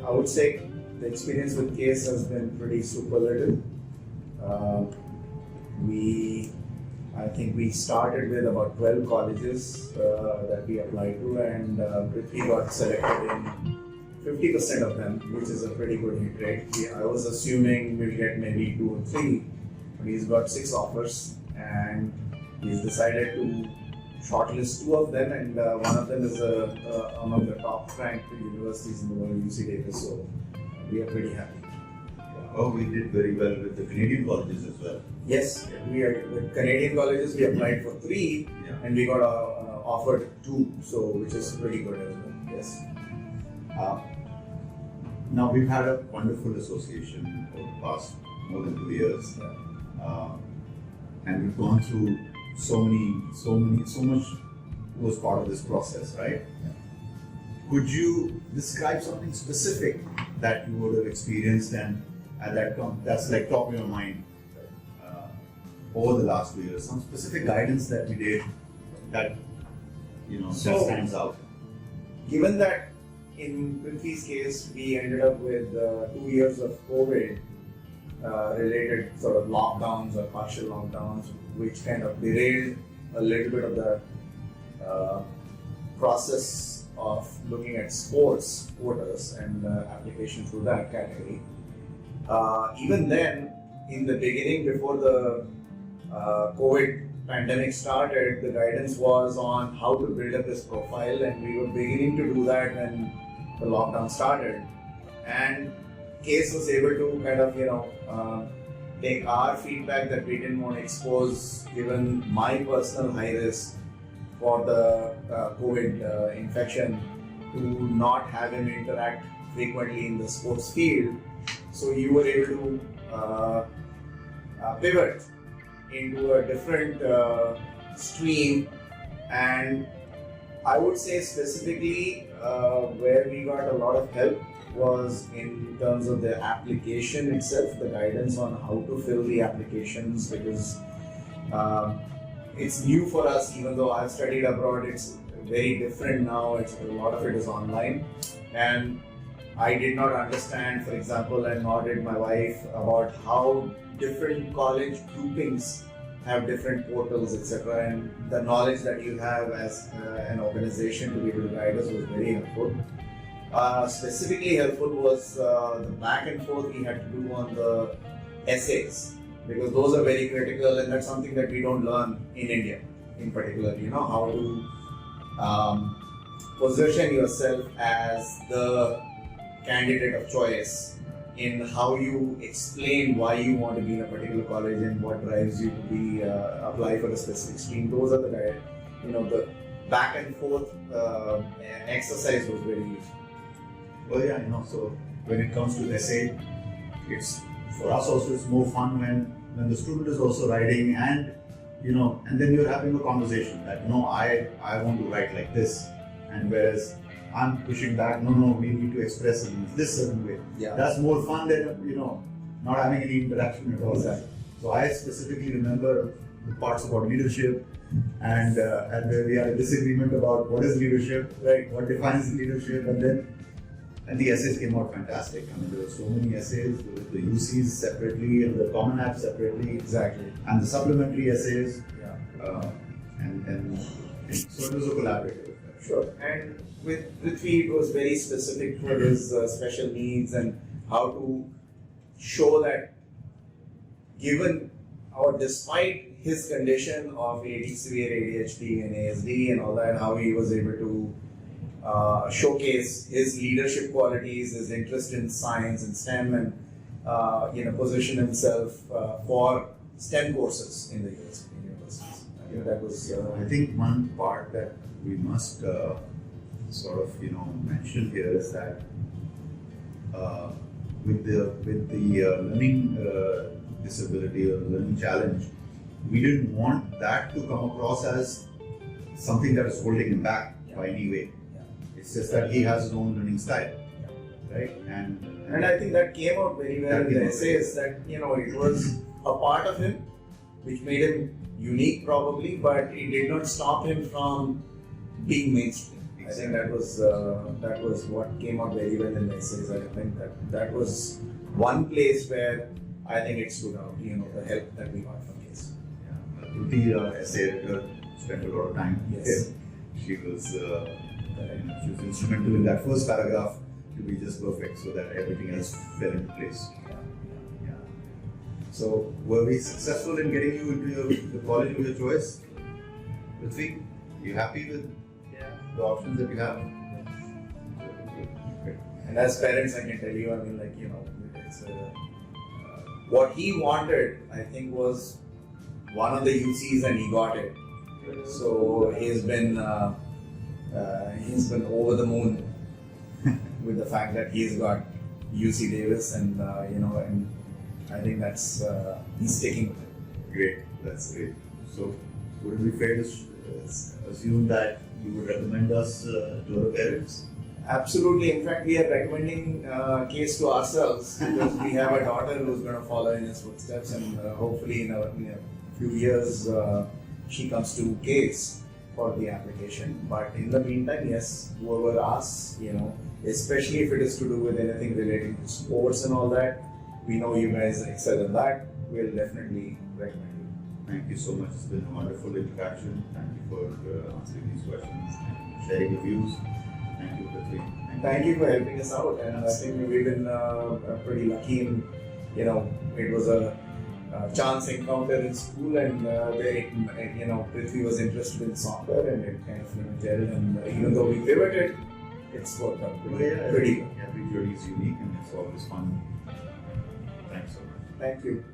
I would say the experience with CASE has been pretty superlative. I think we started with about 12 colleges that we applied to, and Prithvi got selected in 50% of them, which is a pretty good hit rate. I was assuming we'll get maybe 2 or 3, but he's got 6 offers, and he's decided to shortlist 2 of them, and one of them is among the top ranked universities in the world, UC Davis. So we are pretty happy. Oh, we did very well with the Canadian colleges as well. Yes, with Canadian colleges we applied for 3, and we got offered 2, so which is pretty good as well. Yes. Now we've had a wonderful association over the past more than 2 years, and we've gone through so much was part of this process, right? Yeah. Could you describe something specific that you would have experienced and that's like top of your mind over the last 2 years? Some specific guidance that we did that that stands out. Given that in Prithvi's case we ended up with 2 years of COVID related sort of lockdowns or partial lockdowns, which kind of derailed a little bit of the process of looking at sports quotas and application through that category. Even then, in the beginning, before the COVID pandemic started, the guidance was on how to build up this profile, and we were beginning to do that when the lockdown started. And CASE was able to kind of, take our feedback that we didn't want to expose, given my personal high risk for the COVID infection, to not have him interact frequently in the sports field. So you were able to pivot into a different stream, and I would say specifically where we got a lot of help was in terms of the application itself, the guidance on how to fill the applications, because it's new for us. Even though I've studied abroad, it's very different now. A lot of it is online, and I did not understand, for example, and nor did my wife, about how different college groupings have different portals, etc. And the knowledge that you have as an organization to be able to guide us was very helpful. Specifically helpful was the back and forth we had to do on the essays, because those are very critical, and that's something that we don't learn in India in particular. How to position yourself as the candidate of choice, in how you explain why you want to be in a particular college and what drives you to apply for a specific stream. Those are the back and forth exercise was very useful. Well, yeah, so when it comes to essay, it's for us also it's more fun when the student is also writing, and and then you're having a conversation that I want to write like this, and whereas I'm pushing back, no, we need to express it in this certain way. Yeah. That's more fun than not having any interaction at all. Exactly. So I specifically remember the parts about leadership, and where we had a disagreement about what is leadership, right? What defines leadership, and the essays came out fantastic. I mean, there were so many essays, the UCs separately and the Common App separately. Exactly. And the supplementary essays. Yeah. And so it was a collaborative. Sure. And with Prithvi, it was very specific for his special needs and how to show that given or despite his condition of severe ADHD and ASD and all that, how he was able to showcase his leadership qualities, his interest in science and STEM, and position himself for STEM courses in the universities. I think that was. I think one part that we must sort of mention here is that with the learning disability or learning challenge, we didn't want that to come across as something that is holding him back by any way. It's just that he has his own learning style, right? And I think that came out very well in the essays, that it was a part of him which made him unique probably, but it did not stop him from being mainstream. I think that was what came out very well in the essays. I think that was one place where I think it stood out. The help that we got from kids. Yeah, Prithvi, essay editor, spent a lot of time. Yes. She was she was instrumental in that first paragraph to be just perfect, so that everything else fell into place. Yeah. So, were we successful in getting you into the college of your choice? Prithvi, you happy with the options that you have? Okay. And as parents, I can tell you, I mean, it's what he wanted, I think, was one of the UCs, and he got it. So he's been over the moon with the fact that he's got UC Davis, and and I think that's he's sticking with it. Great, that's great. So, would it be fair to assume that you would recommend us to our parents? Absolutely. In fact, we are recommending case to ourselves because we have a daughter who's going to follow in his footsteps, and hopefully in a few years she comes to case for the application. But in the meantime, yes, whoever asks, especially if it is to do with anything relating to sports and all that, we know you guys excel in that. We'll definitely recommend you. Thank you so much. It's been a wonderful interaction. Thank you for answering these questions and sharing your views. Thank you, Prithvi. Thank you for helping us out, and I think we've been pretty lucky in, it was a chance encounter in school, and Prithvi was interested in soccer, and it kind of gelled, and even though we pivoted, it's worked out pretty well. Every journey is unique, and it's always fun. Thanks so much. Thank you.